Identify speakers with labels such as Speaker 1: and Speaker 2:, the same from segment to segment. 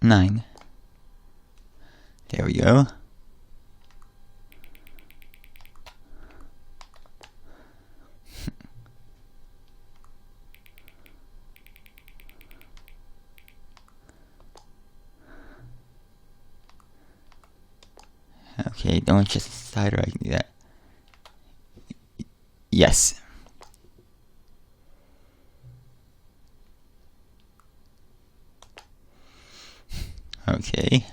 Speaker 1: 9. There we go. Okay, don't just decide I can do that. Yes. Okay.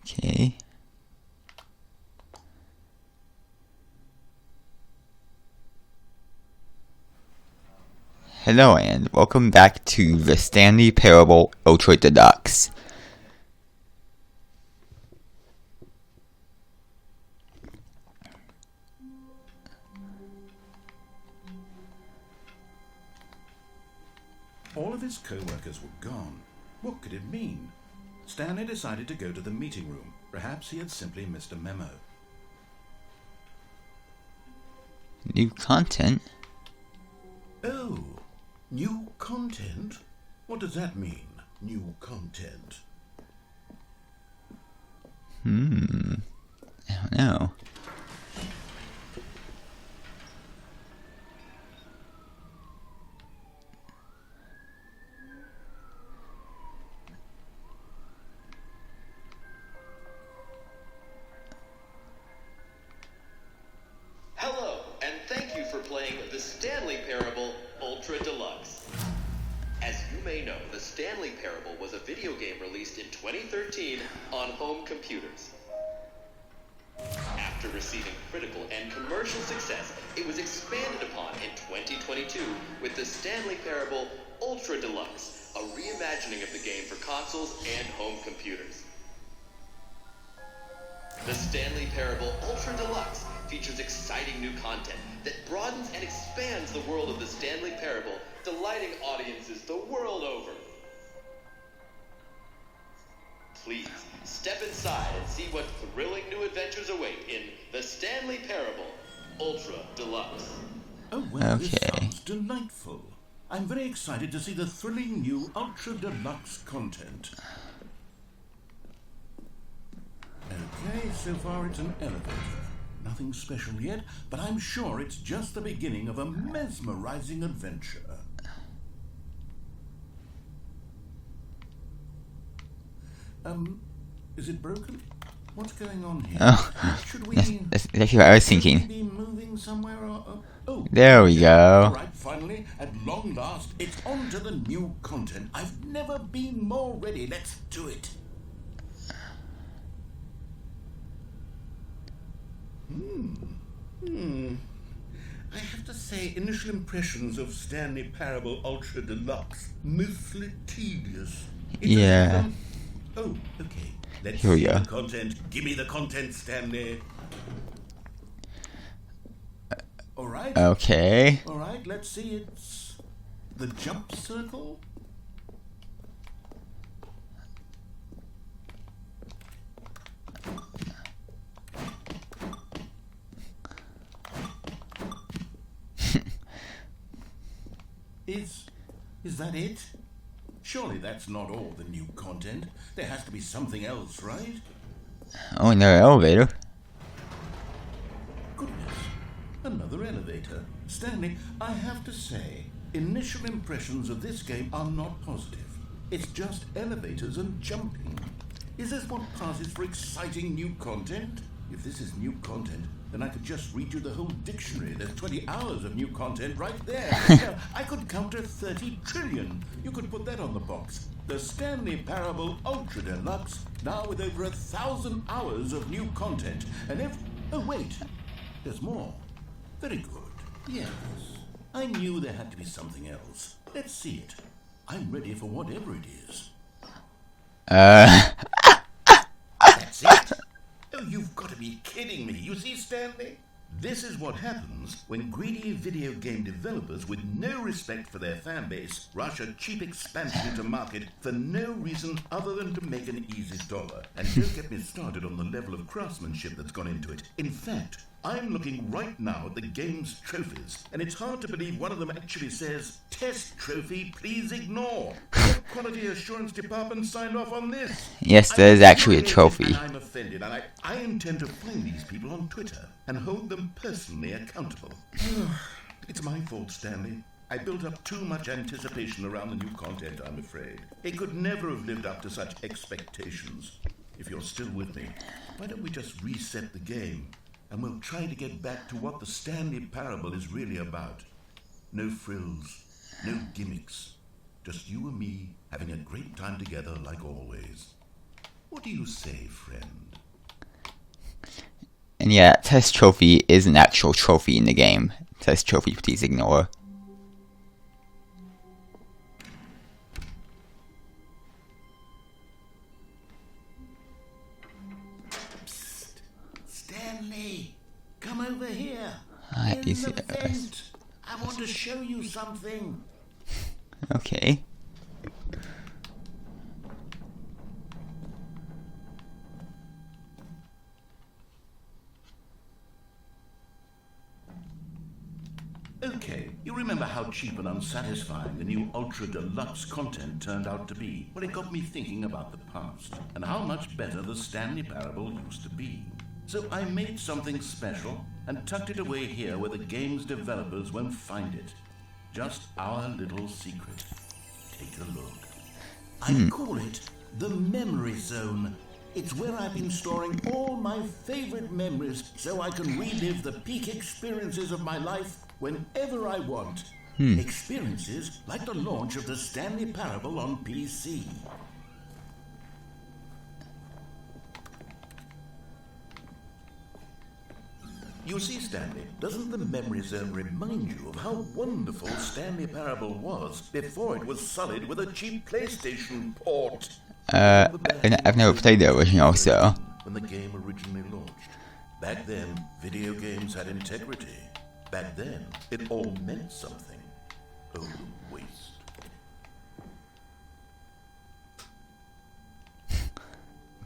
Speaker 1: Okay. Hello and welcome back to the Stanley Parable Ultra Deluxe.
Speaker 2: All of his co-workers were gone. What could it mean? Stanley decided to go to the meeting room. Perhaps he had simply missed a memo.
Speaker 1: New content?
Speaker 2: Oh, new content? What does that mean, new content?
Speaker 1: I don't know.
Speaker 3: Hello, and thank you for playing the Stanley Parable Ultra Deluxe. As you may know, the Stanley Parable was a video game released in 2013 on home computers. After receiving critical and commercial success, it was expanded upon in 2022 with the Stanley Parable Ultra Deluxe, a reimagining of the game for consoles and home computers. The Stanley Parable Ultra Deluxe features exciting new content that broadens and expands the world of the Stanley Parable, delighting audiences the world over. Please, step inside and see what thrilling new adventures await in the Stanley Parable Ultra Deluxe.
Speaker 2: Oh, well, This
Speaker 1: Okay.
Speaker 2: sounds delightful. I'm very excited to see the thrilling new Ultra Deluxe content. Okay, so far it's an elevator. Nothing special yet, but I'm sure it's just the beginning of a mesmerizing adventure. Is it broken? What's going on here?
Speaker 1: Oh,
Speaker 2: Should we...
Speaker 1: that's actually what I was thinking.
Speaker 2: Should we be moving somewhere or... oh.
Speaker 1: There we go.
Speaker 2: Alright, finally, at long last, it's on to the new content. I've never been more ready. Let's do it. I have to say, initial impressions of Stanley Parable Ultra Deluxe, mostly tedious. It
Speaker 1: Yeah.
Speaker 2: doesn't oh, okay. Let's
Speaker 1: Here we
Speaker 2: see
Speaker 1: go.
Speaker 2: the content. Give me the content, Stanley. Alright.
Speaker 1: Okay.
Speaker 2: Alright, let's see. It's the jump circle. Is that it? Surely that's not all the new content. There has to be something else, right?
Speaker 1: Oh, another elevator.
Speaker 2: Goodness, another elevator. Stanley, I have to say, initial impressions of this game are not positive. It's just elevators and jumping. Is this what passes for exciting new content? If this is new content, then I could just read you the whole dictionary. There's 20 hours of new content right there. Hell, I could count to 30 trillion. You could put that on the box. The Stanley Parable Ultra Deluxe, now with over 1,000 hours of new content. And if... oh, wait. There's more. Very good. Yes. I knew there had to be something else. Let's see it. I'm ready for whatever it is. That's it? Oh, you've got to be kidding me. You see, Stanley? This is what happens when greedy video game developers with no respect for their fan base rush a cheap expansion to market for no reason other than to make an easy dollar. And don't get me started on the level of craftsmanship that's gone into it. In fact, I'm looking right now at the game's trophies, and it's hard to believe one of them actually says, "Test trophy, please ignore." What quality assurance department signed off on this?
Speaker 1: Yes, there is actually a trophy.
Speaker 2: And I'm offended, and I intend to find these people on Twitter and hold them personally accountable. It's my fault, Stanley. I built up too much anticipation around the new content, I'm afraid. It could never have lived up to such expectations. If you're still with me, why don't we just reset the game? And we'll try to get back to what the Stanley Parable is really about. No frills, no gimmicks. Just you and me having a great time together like always. What do you say, friend?
Speaker 1: And yeah, test trophy is an actual trophy in the game. Test trophy, please ignore.
Speaker 2: Stanley, come over here.
Speaker 1: Is
Speaker 2: In
Speaker 1: it,
Speaker 2: the vent. I want to show you something.
Speaker 1: okay.
Speaker 2: Okay, you remember how cheap and unsatisfying the new Ultra Deluxe content turned out to be? Well, it got me thinking about the past and how much better the Stanley Parable used to be. So I made something special and tucked it away here where the game's developers won't find it. Just our little secret. Take a look. I call it the Memory Zone. It's where I've been storing all my favorite memories so I can relive the peak experiences of my life whenever I want. Experiences like the launch of the Stanley Parable on PC. You see, Stanley, doesn't the Memory Zone remind you of how wonderful Stanley Parable was before it was sullied with a cheap PlayStation port?
Speaker 1: I've never played the original, so.
Speaker 2: When the game originally launched. Back then, video games had integrity. Back then, it all meant something. Oh, the waste.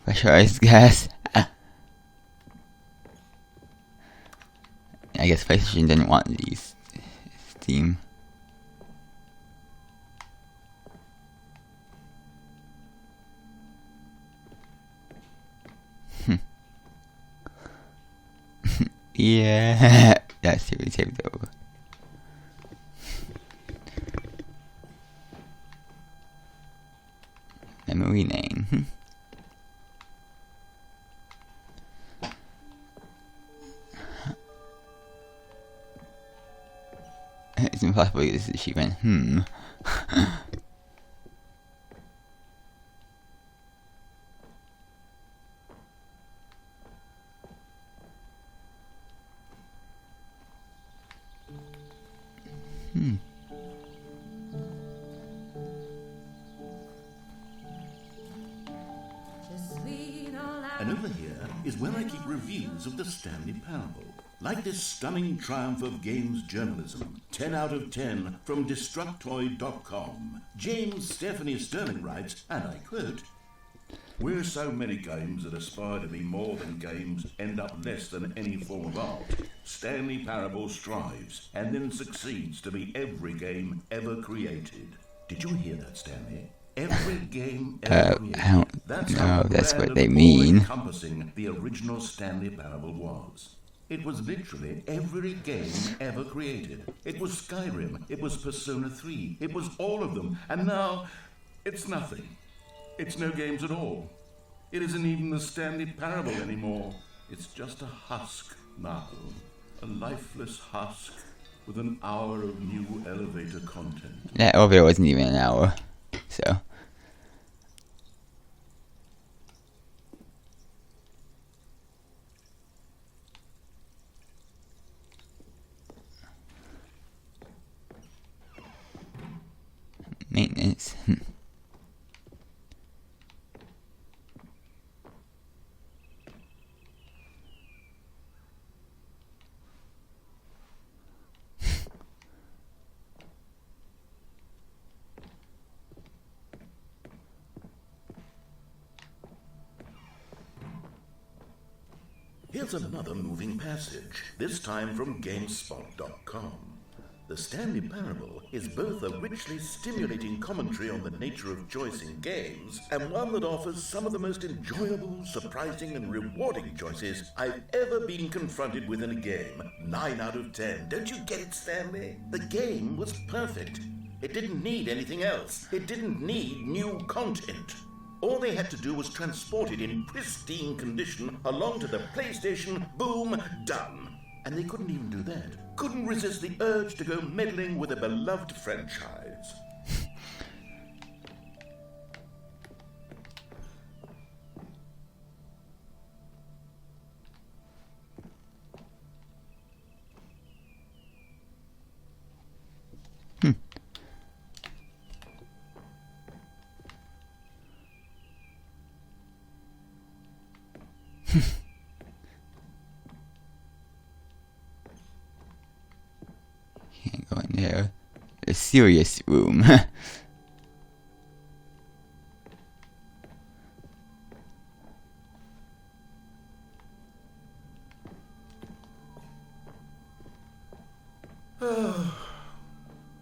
Speaker 1: Pressurized gas. I guess PlayStation didn't want these. Steam. Yeah, that series saved over. Memory lane. It's impossible to get this achievement.
Speaker 2: And over here is where I keep reviews of the Stanley Parable. Like this stunning triumph of games journalism, 10 out of 10 from Destructoid.com. James Stephanie Sterling writes, and I quote, "Where so many games that aspire to be more than games end up less than any form of art, Stanley Parable strives and then succeeds to be every game ever created." Did you hear that, Stanley? Every game ever created.
Speaker 1: I don't
Speaker 2: That's
Speaker 1: know
Speaker 2: how
Speaker 1: if that's
Speaker 2: grand
Speaker 1: what they
Speaker 2: and
Speaker 1: mean.
Speaker 2: all-encompassing the original Stanley Parable was. It was literally every game ever created. It was Skyrim, it was Persona 3, it was all of them, and now it's nothing. It's no games at all. It isn't even the Stanley Parable anymore. It's just a husk now, a lifeless husk with an hour of new elevator content.
Speaker 1: That over wasn't even an hour, so. Maintenance.
Speaker 2: Here's another moving passage, this time from GameSpot.com. The Stanley Parable is both a richly stimulating commentary on the nature of choice in games, and one that offers some of the most enjoyable, surprising, and rewarding choices I've ever been confronted with in a game. 9 out of 10. Don't you get it, Stanley? The game was perfect. It didn't need anything else. It didn't need new content. All they had to do was transport it in pristine condition along to the PlayStation. Boom, done. And they couldn't even do that. Couldn't resist the urge to go meddling with a beloved franchise.
Speaker 1: Can't go in there. The serious room.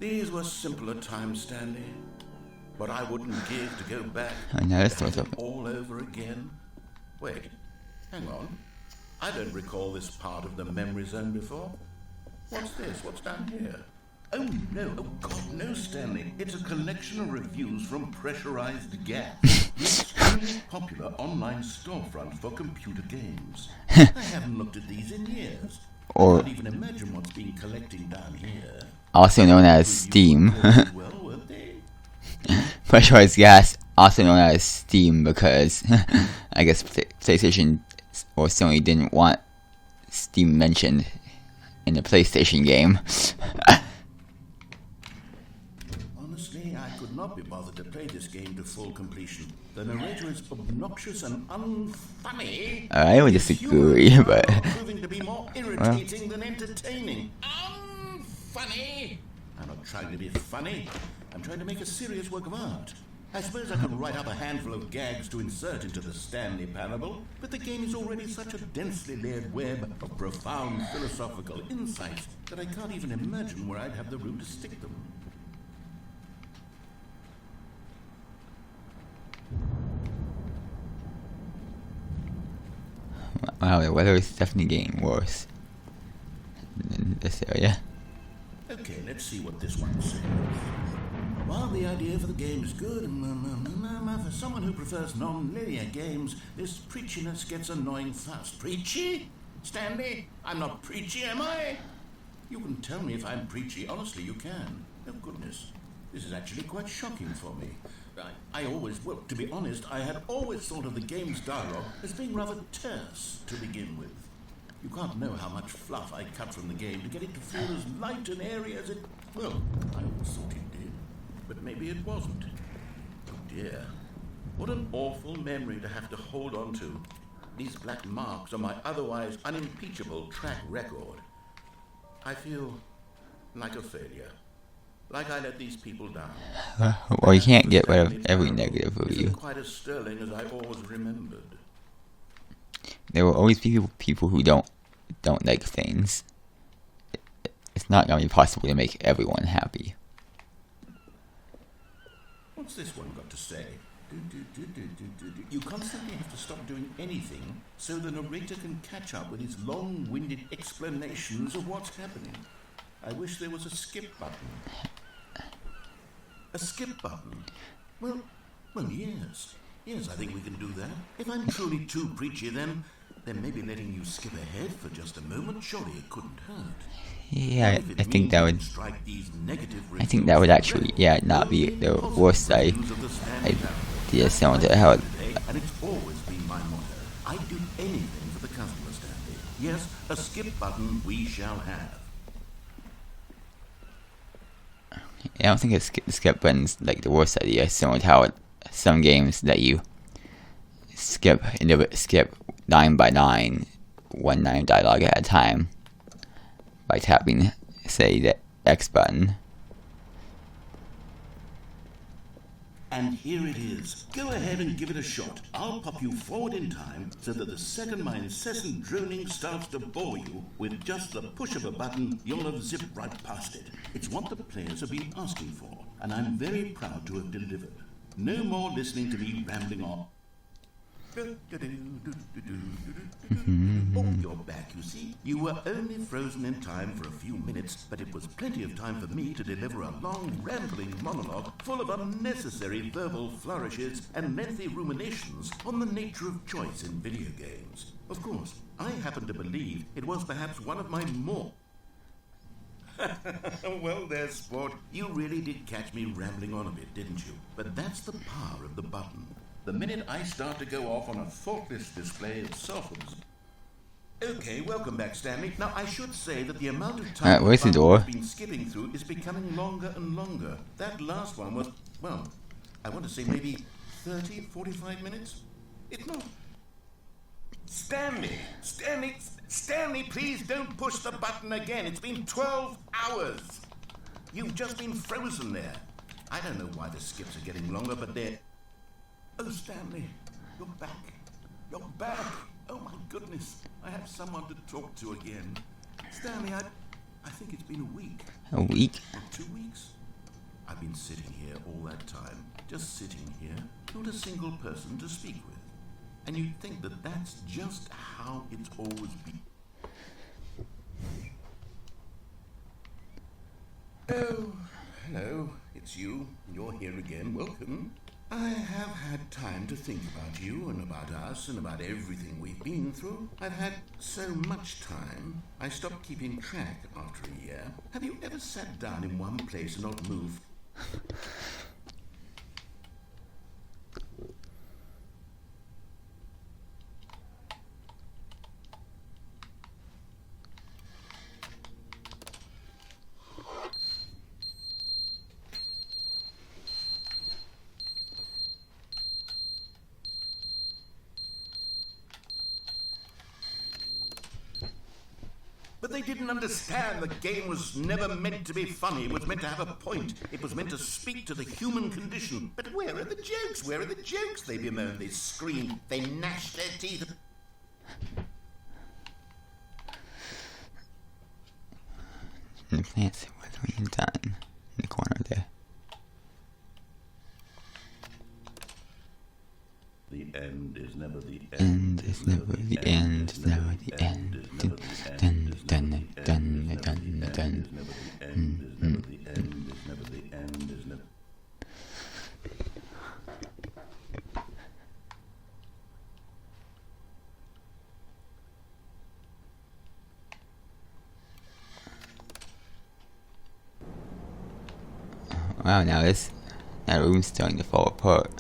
Speaker 2: These were simpler times, Stanley. But I wouldn't give to go back
Speaker 1: Oh, no, that's
Speaker 2: to have
Speaker 1: not
Speaker 2: it all over again. Wait, hang on. I don't recall this part of the memory zone before. What's this? What's down here? Oh no, oh God, no, Stanley. It's a collection of reviews from Pressurized Gas, the extremely popular online storefront for computer games. I haven't looked at these in years.
Speaker 1: Or-
Speaker 2: I can't even imagine what's been collecting down here.
Speaker 1: Also known as Steam.
Speaker 2: Well, weren't they?
Speaker 1: Pressurized gas, also known as Steam, because I guess PlayStation or Sony didn't want Steam mentioned in the PlayStation game.
Speaker 2: Honestly, I could not be bothered to play this game to full completion. The narrator is obnoxious and unfunny.
Speaker 1: I would
Speaker 2: His
Speaker 1: disagree,
Speaker 2: humor
Speaker 1: but
Speaker 2: is proving to be more irritating than entertaining. Unfunny. I'm not trying to be funny. I'm trying to make a serious work of art. I suppose I could write up a handful of gags to insert into the Stanley Parable, but the game is already such a densely layered web of profound philosophical insights that I can't even imagine where I'd have the room to stick them.
Speaker 1: wow, the weather is definitely getting worse in this area.
Speaker 2: Okay, let's see what this one says. While the idea for the game is good, for someone who prefers non-linear games, this preachiness gets annoying fast. Preachy? Stanley? I'm not preachy, am I? You can tell me if I'm preachy. Honestly, you can. Oh, goodness. This is actually quite shocking for me. I always, well, to be honest, I had always thought of the game's dialogue as being rather terse to begin with. You can't know how much fluff I cut from the game to get it to feel as light and airy as it... Well, I always thought it did. But maybe it wasn't. Oh dear. What an awful memory to have to hold on to. These black marks on my otherwise unimpeachable track record. I feel like a failure. Like I let these people down.
Speaker 1: Well, you can't get rid of every negative review.
Speaker 2: Isn't quite as sterling as I always remembered.
Speaker 1: There will always be people who don't like things. It's not going to be possible to make everyone happy.
Speaker 2: What's this one got to say? You constantly have to stop doing anything so the narrator can catch up with his long-winded explanations of what's happening. I wish there was a skip button. A skip button? Well, yes. Yes, I think we can do that. If I'm truly too preachy, then maybe letting you skip ahead for just a moment, surely it couldn't hurt.
Speaker 1: Yeah, I think that would.
Speaker 2: Strike these negative
Speaker 1: I think that would actually, not be the worst idea. Someone to how.
Speaker 2: And it's always been my motto. I'd do anything for the customer, Stanley. Yes, a skip button we shall have.
Speaker 1: I don't think a skip button's like the worst idea. Similar to how some games that you skip 9 by 9, 1 line of dialogue at a time by tapping, say, the X button.
Speaker 2: And here it is. Go ahead and give it a shot. I'll pop you forward in time so that the second my incessant droning starts to bore you, with just the push of a button, you'll have zipped right past it. It's what the players have been asking for, and I'm very proud to have delivered. No more listening to me rambling on. Oh, you're back, you see. You were only frozen in time for a few minutes, but it was plenty of time for me to deliver a long, rambling monologue full of unnecessary verbal flourishes and lengthy ruminations on the nature of choice in video games. Of course, I happen to believe it was perhaps one of my more... Well there, sport. You really did catch me rambling on a bit, didn't you? But that's the power of the button. The minute I start to go off on a thoughtless display of self-absorption. Okay, welcome back, Stanley. Now, I should say that the amount of time
Speaker 1: where's the door?
Speaker 2: I've been skipping through is becoming longer and longer. That last one was, well, I want to say maybe 30, 45 minutes? It's not. Stanley, please don't push the button again. It's been 12 hours. You've just been frozen there. I don't know why the skips are getting longer, but they're... Oh, Stanley, you're back. You're back. Oh, my goodness. I have someone to talk to again. Stanley, I think it's been a week.
Speaker 1: A week?
Speaker 2: Or 2 weeks. I've been sitting here all that time, just sitting here, not a single person to speak with. And you'd think that that's just how it's always been. Oh, hello. It's you. You're here again. Welcome. I have had time to think about you and about us and about everything we've been through. I've had so much time, I stopped keeping track after a year. Have you ever sat down in one place and not moved? But they didn't understand the game was never meant to be funny. It was meant to have a point. It was meant to speak to the human condition. But where are the jokes? Where are the jokes? They bemoaned, they screamed, they gnashed their teeth.
Speaker 1: The plants were being done in the corner there.
Speaker 2: The end is never the end.
Speaker 1: End is never the end, is never the end. Dun dun dun dun dun dun. Wow, now that room's starting to fall apart.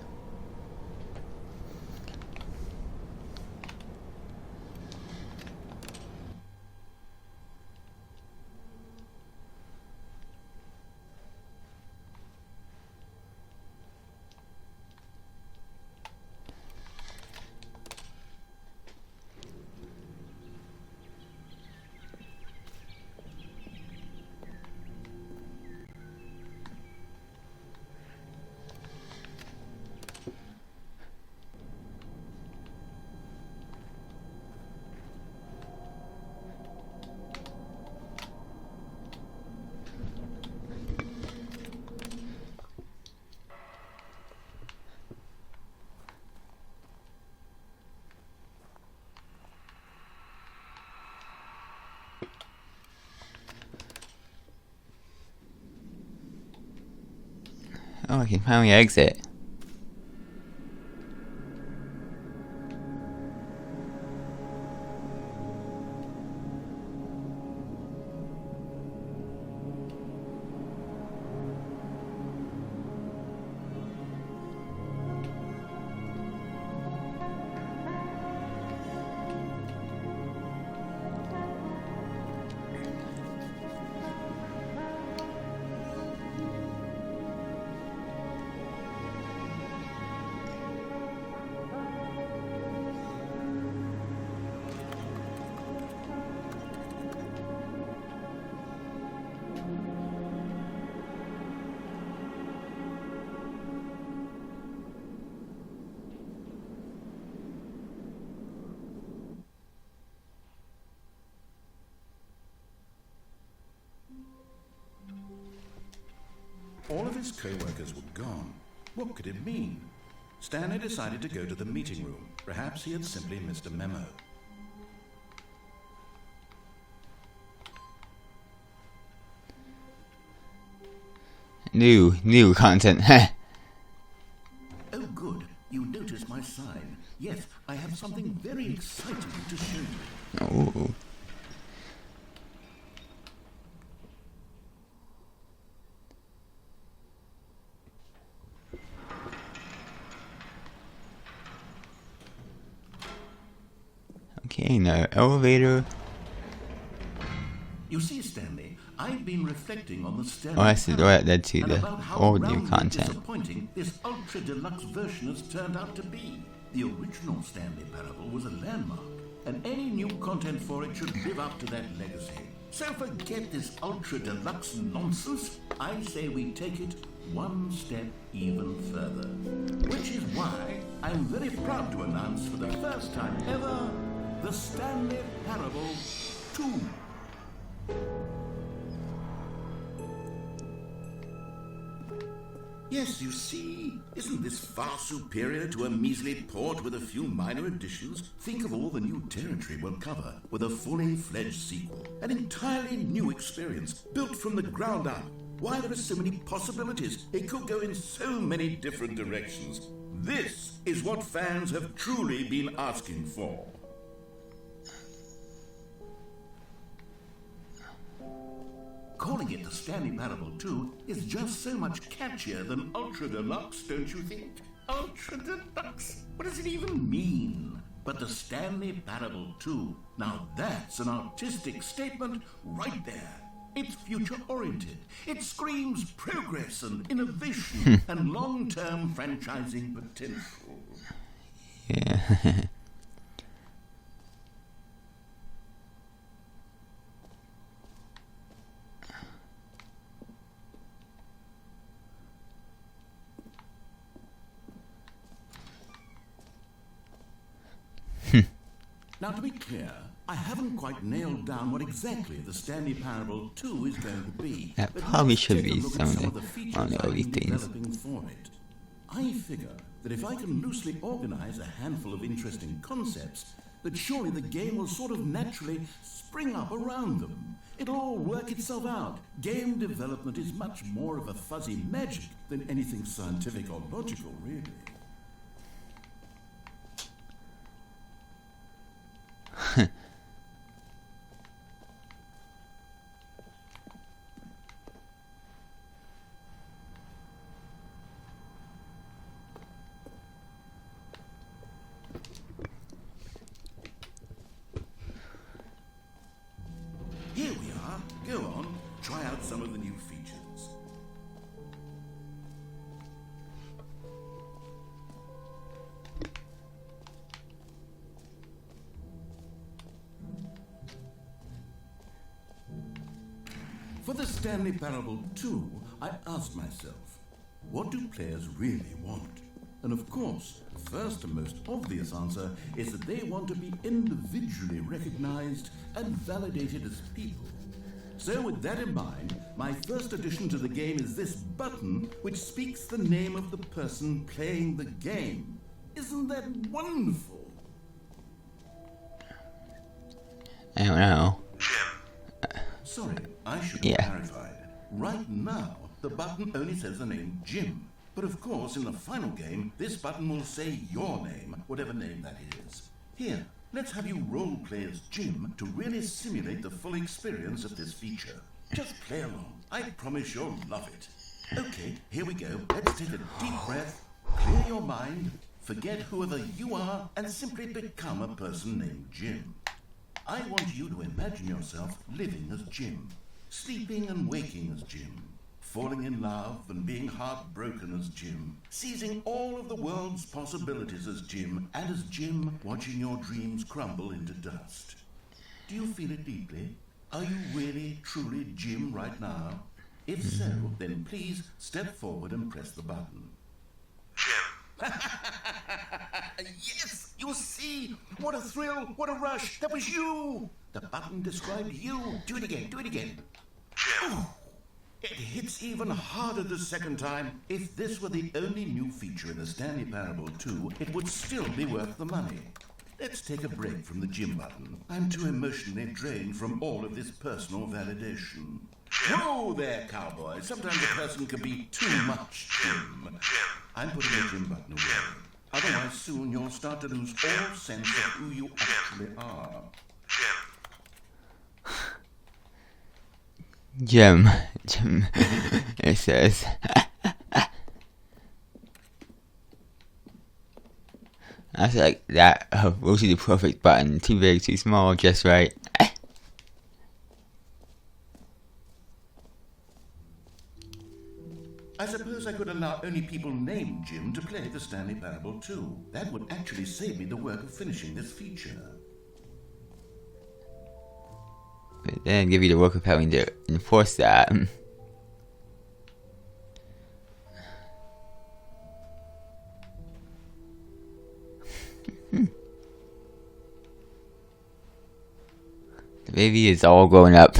Speaker 1: Oh, I can finally exit.
Speaker 2: co-workers were gone. What could it mean? Stanley decided to go to the meeting room. Perhaps he had simply missed a memo.
Speaker 1: New content.
Speaker 2: Oh, good. You noticed my sign. Yes, I have something very exciting to show you.
Speaker 1: Oh. Okay, no elevator.
Speaker 2: You see, Stanley, I've been reflecting on the Stanley
Speaker 1: Oh, that's the door that led to
Speaker 2: and
Speaker 1: the
Speaker 2: about how
Speaker 1: old new
Speaker 2: roundly
Speaker 1: content.
Speaker 2: disappointing this ultra deluxe version has turned out to be. The original Stanley Parable was a landmark, and any new content for it should live up to that legacy. So forget this ultra deluxe nonsense. I say we take it one step even further. Which is why I'm very proud to announce for the first time ever the Stanley Parable 2. Yes, you see, isn't this far superior to a measly port with a few minor additions? Think of all the new territory we'll cover with a fully fledged sequel. An entirely new experience, built from the ground up. Why, there are so many possibilities. It could go in so many different directions. This is what fans have truly been asking for. Calling it the Stanley Parable 2 is just so much catchier than Ultra Deluxe, don't you think? Ultra Deluxe? What does it even mean? But the Stanley Parable 2, now that's an artistic statement right there. It's future-oriented. It screams progress and innovation and long-term franchising potential.
Speaker 1: Yeah.
Speaker 2: Now, to be clear, I haven't quite nailed down what exactly the Stanley Parable 2 is going to be.
Speaker 1: That
Speaker 2: but
Speaker 1: probably
Speaker 2: let's
Speaker 1: should
Speaker 2: take a
Speaker 1: be
Speaker 2: look at
Speaker 1: some
Speaker 2: of
Speaker 1: of
Speaker 2: the
Speaker 1: the
Speaker 2: features I've
Speaker 1: early
Speaker 2: been
Speaker 1: things.
Speaker 2: developing for it. I figure that if I can loosely organize a handful of interesting concepts, that surely the game will sort of naturally spring up around them. It'll all work itself out. Game development is much more of a fuzzy magic than anything scientific or logical, really. Here we are. Go on, try out some of the new features. For the Stanley Parable 2, I asked myself, what do players really want? And of course, the first and most obvious answer is that they want to be individually recognized and validated as people. So with that in mind, my first addition to the game is this button which speaks the name of the person playing the game. Isn't that wonderful?
Speaker 1: I don't know.
Speaker 2: Sorry, I should
Speaker 1: Yeah.
Speaker 2: have clarified. Right now, the button only says the name Jim. But of course, in the final game, this button will say your name, whatever name that is. Here, let's have you role-play as Jim to really simulate the full experience of this feature. Just play along. I promise you'll love it. Okay, here we go. Let's take a deep breath, clear your mind, forget whoever you are, and simply become a person named Jim. I want you to imagine yourself living as Jim, sleeping and waking as Jim, falling in love and being heartbroken as Jim, seizing all of the world's possibilities as Jim, and as Jim watching your dreams crumble into dust. Do you feel it deeply? Are you really, truly Jim right now? If so, then please step forward and press the button.
Speaker 4: Jim.
Speaker 2: Yes, you see, what a thrill, what a rush, that was you. The button described you. Do it again, do it again.
Speaker 4: Jim.
Speaker 2: It hits even harder the second time. If this were the only new feature in the Stanley Parable 2, it would still be worth the money. Let's take a break from the gym button. I'm too emotionally drained from all of this personal validation. Whoa there, cowboy. Sometimes a person can be too much Jim. I'm putting the gym button away. Otherwise, soon you'll start to lose all sense of who you actually are.
Speaker 1: Jim, it says. I feel like that was the perfect button. Too big, too small, just right.
Speaker 2: I suppose I could allow only people named Jim to play the Stanley Parable 2. That would actually save me the work of finishing this feature.
Speaker 1: But then give you the work of having to enforce that. The baby is all grown up.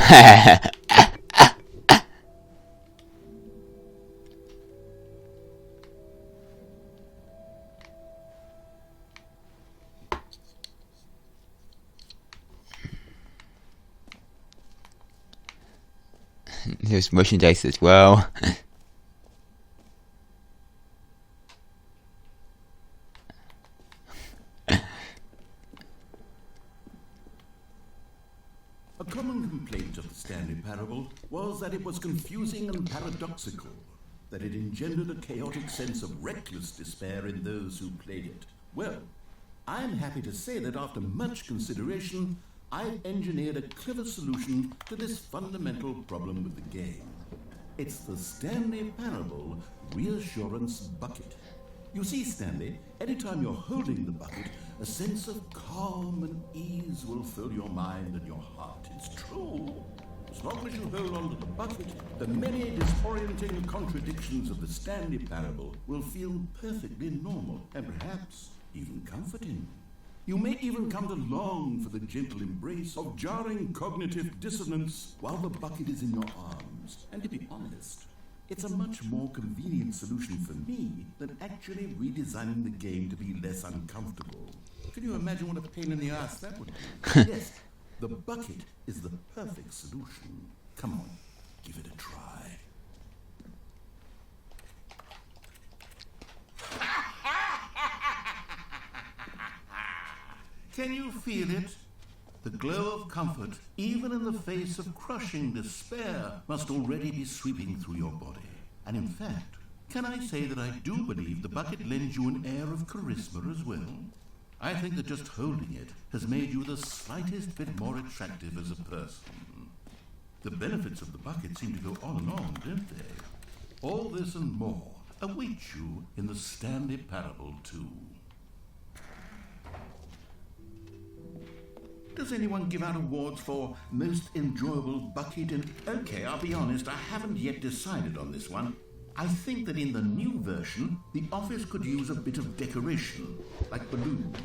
Speaker 1: There's merchandise as well.
Speaker 2: A common complaint of the Stanley Parable was that it was confusing and paradoxical, that it engendered a chaotic sense of reckless despair in those who played it. Well, I'm happy to say that after much consideration, I've engineered a clever solution to this fundamental problem with the game. It's the Stanley Parable Reassurance Bucket. You see, Stanley, anytime you're holding the bucket, a sense of calm and ease will fill your mind and your heart. It's true. As long as you hold on to the bucket, the many disorienting contradictions of the Stanley Parable will feel perfectly normal and perhaps even comforting. You may even come to long for the gentle embrace of jarring cognitive dissonance while the bucket is in your arms. And to be honest, it's a much more convenient solution for me than actually redesigning the game to be less uncomfortable. Can you imagine what a pain in the ass that would be? Yes, the bucket is the perfect solution. Come on, give it a try. Can you feel it? The glow of comfort, even in the face of crushing despair, must already be sweeping through your body. And in fact, can I say that I do believe the bucket lends you an air of charisma as well? I think that just holding it has made you the slightest bit more attractive as a person. The benefits of the bucket seem to go on and on, don't they? All this and more await you in the Stanley Parable 2. Does anyone give out awards for most enjoyable bucket? And okay, I'll be honest, I haven't yet decided on this one. I think that in the new version, the office could use a bit of decoration, like balloons.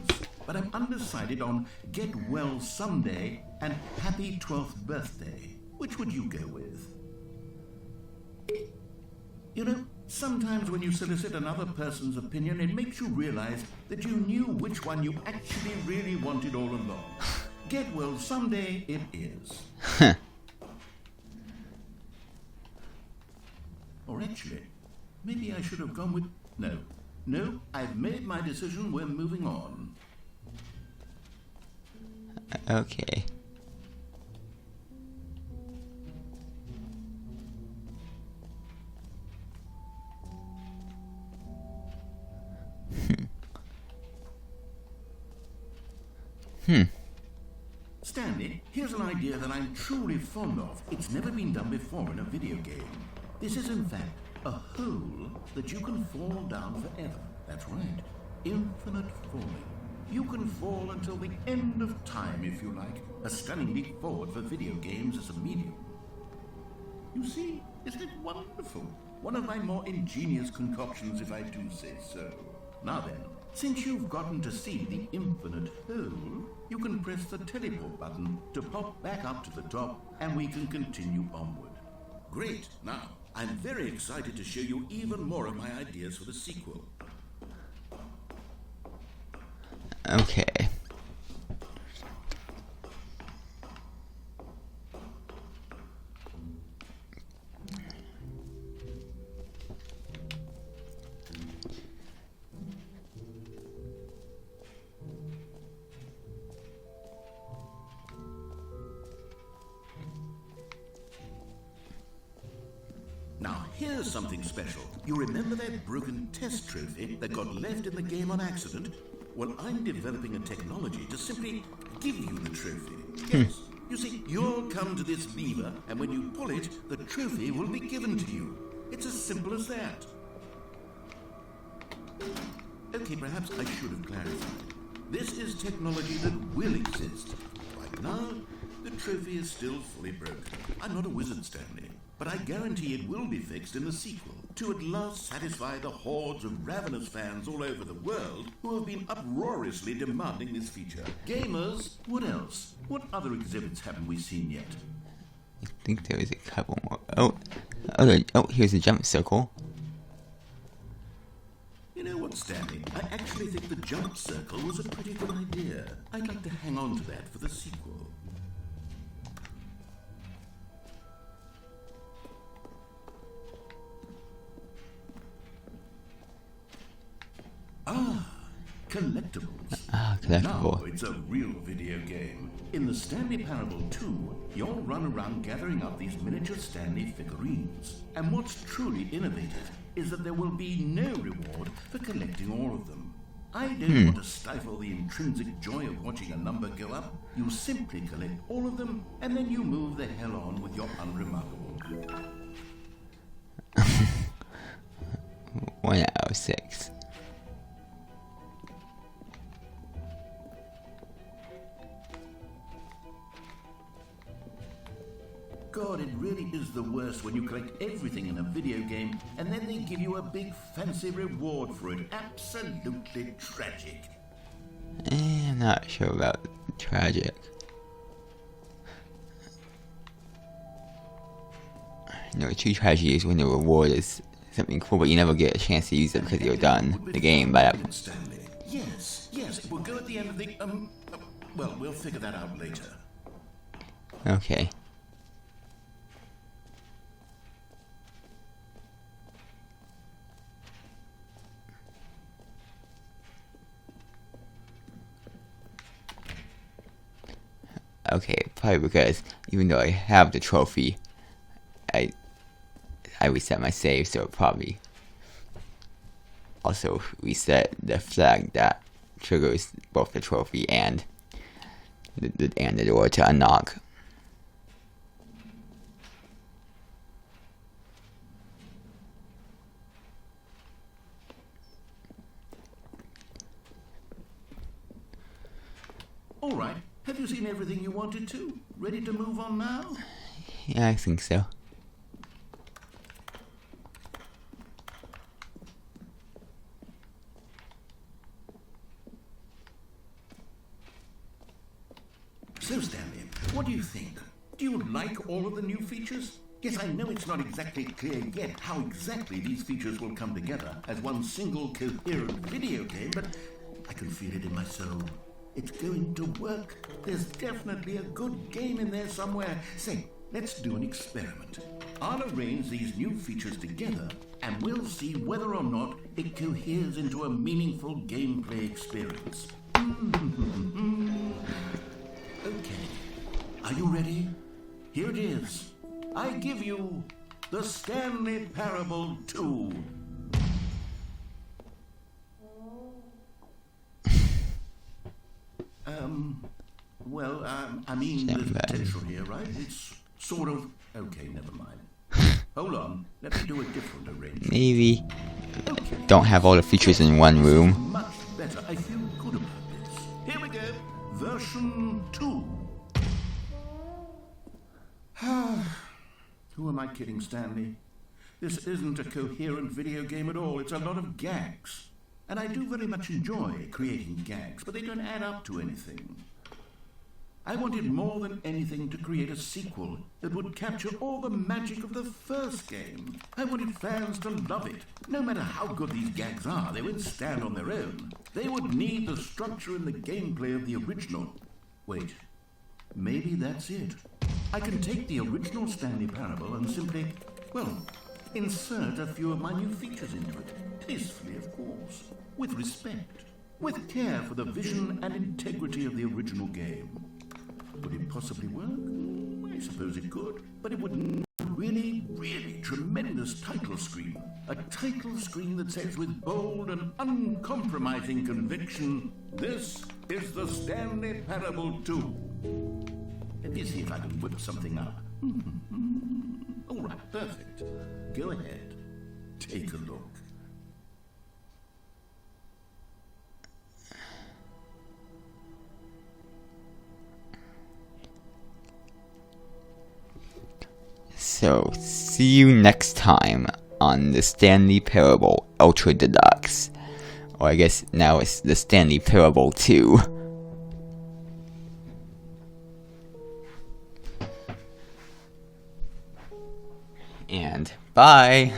Speaker 2: But I'm undecided on Get Well Someday and Happy 12th Birthday. Which would you go with? You know, sometimes when you solicit another person's opinion, it makes you realize that you knew which one you actually really wanted all along. Get well someday it is. Or actually, maybe I should have gone with... No, I've made my decision, we're moving on.
Speaker 1: Okay.
Speaker 2: Stanley, here's an idea that I'm truly fond of. It's never been done before in a video game. This is in fact a hole that you can fall down forever. That's right. Infinite falling. You can fall until the end of time, if you like. A stunning leap forward for video games as a medium. You see, isn't it wonderful? One of my more ingenious concoctions, if I do say so. Now then, since you've gotten to see the infinite hole, you can press the teleport button to pop back up to the top, and we can continue onward. Great. Now, I'm very excited to show you even more of my ideas for the sequel.
Speaker 1: Okay.
Speaker 2: Now, here's something special. You remember that broken test trophy that got left in the game on accident? Well, I'm developing a technology to simply give you the trophy. Yes. You see, you'll come to this lever, and when you pull it, the trophy will be given to you. It's as simple as that. Okay, perhaps I should have clarified. This is technology that will exist. Right now, the trophy is still fully broken. I'm not a wizard, Stanley, but I guarantee it will be fixed in the sequel to at last satisfy the hordes of ravenous fans all over the world who have been uproariously demanding this feature. Gamers, what else? What other exhibits haven't we seen yet?
Speaker 1: I think there was a couple more. Oh, here's a jump circle.
Speaker 2: You know what, Stanley? I actually think the jump circle was a pretty good idea. I'd like to hang on to that for the sequel. Collectibles.
Speaker 1: Collectible.
Speaker 2: Now it's a real video game. In the Stanley Parable 2, you'll run around gathering up these miniature Stanley figurines. And what's truly innovative is that there will be no reward for collecting all of them. I don't want to stifle the intrinsic joy of watching a number go up. You simply collect all of them, and then you move the hell on with your unremarkable.
Speaker 1: 1 out of 6.
Speaker 2: God, it really is the worst when you collect everything in a video game and then they give you a big fancy reward for it. Absolutely tragic.
Speaker 1: I'm not sure about tragic. No, true tragedy is when the reward is something cool, but you never get a chance to use it because you're done the game by that point.
Speaker 2: Stanley. Yes, it will go at the end of the, well, we'll figure that out later.
Speaker 1: Okay. Okay, probably because even though I have the trophy, I reset my save, so it probably also reset the flag that triggers both the trophy and the door to unlock.
Speaker 2: All right. Have you seen everything you wanted to? Ready to move on now?
Speaker 1: Yeah, I think so.
Speaker 2: So, Stanley, what do you think? Do you like all of the new features? Yes, I know it's not exactly clear yet how exactly these features will come together as one single coherent video game, but I can feel it in my soul. It's going to work. There's definitely a good game in there somewhere. Say, let's do an experiment. I'll arrange these new features together, and we'll see whether or not it coheres into a meaningful gameplay experience. Okay. Are you ready? Here it is. I give you the Stanley Parable 2. I mean, there's potential here, right? It's sort of... Okay, never mind. Hold on. Let me do a different arrangement.
Speaker 1: Maybe
Speaker 2: Okay.
Speaker 1: don't have all the features in one room.
Speaker 2: Much better. I feel good about this. Here we go. Version 2. Who am I kidding, Stanley? This isn't a coherent video game at all. It's a lot of gags. And I do very much enjoy creating gags, but they don't add up to anything. I wanted more than anything to create a sequel that would capture all the magic of the first game. I wanted fans to love it. No matter how good these gags are, they won't stand on their own. They would need the structure and the gameplay of the original. Wait, maybe that's it. I can take the original Stanley Parable and simply, well, insert a few of my new features into it. Tastefully, of course. With respect. With care for the vision and integrity of the original game. Would it possibly work? I suppose it could. But it would need a really, really tremendous title screen. A title screen that says with bold and uncompromising conviction, "This is the Stanley Parable 2. Let me see if I can whip something up. All right, perfect. Go ahead. Take a look.
Speaker 1: So, see you next time on the Stanley Parable Ultra Deluxe. Or I guess now it's the Stanley Parable 2. And bye!